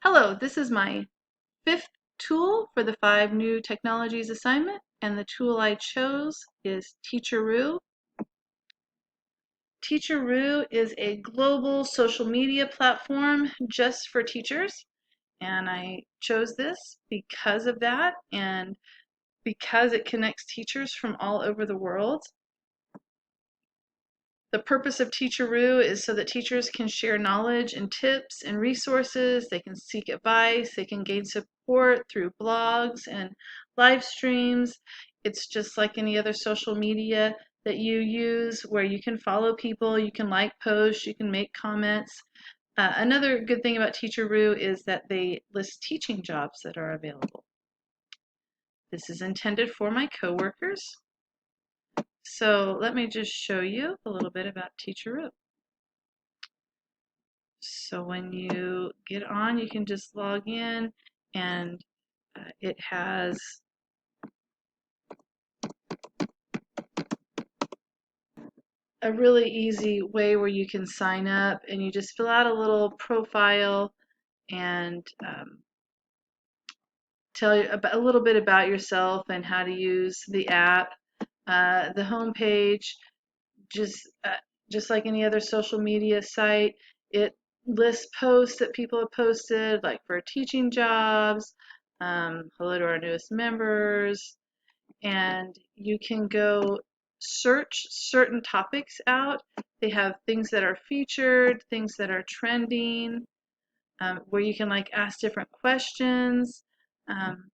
Hello, this is my fifth tool for the 5 new technologies assignment, and the tool I chose is Teacheroo. Teacheroo is a global social media platform just for teachers, and I chose this because of that and because it connects teachers from all over the world. The purpose of Teacheroo is so that teachers can share knowledge and tips and resources. They can seek advice. They can gain support through blogs and live streams. It's just like any other social media that you use where you can follow people, you can like posts, you can make comments. Another good thing about Teacheroo is that they list teaching jobs that are available. This is intended for my coworkers. So let me just show you a little bit about Teacheroo. So when you get on, you can just log in, and it has a really easy way where you can sign up, and you just fill out a little profile and tell you about, a little bit about yourself and how to use the app. The home page, just like any other social media site, it lists posts that people have posted, like for teaching jobs, hello to our newest members, and you can go search certain topics out. They have things that are featured, things that are trending, where you can like ask different questions. Um,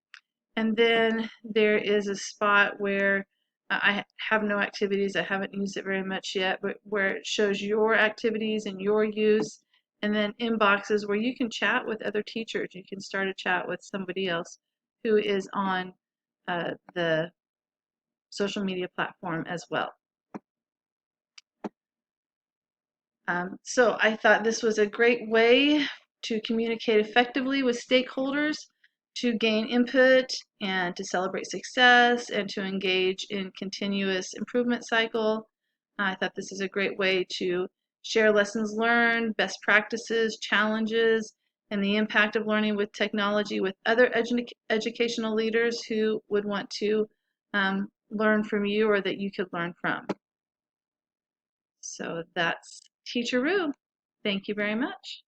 and then there is a spot where I have no activities. I haven't used it very much yet, but where it shows your activities and your use. And then inboxes where you can chat with other teachers. You can start a chat with somebody else who is on the social media platform as well. So I thought this was a great way to communicate effectively with stakeholders, to gain input and to celebrate success and to engage in continuous improvement cycle. I thought this is a great way to share lessons learned, best practices, challenges, and the impact of learning with technology with other educational leaders who would want to learn from you or that you could learn from. So that's Teacheroo. Thank you very much.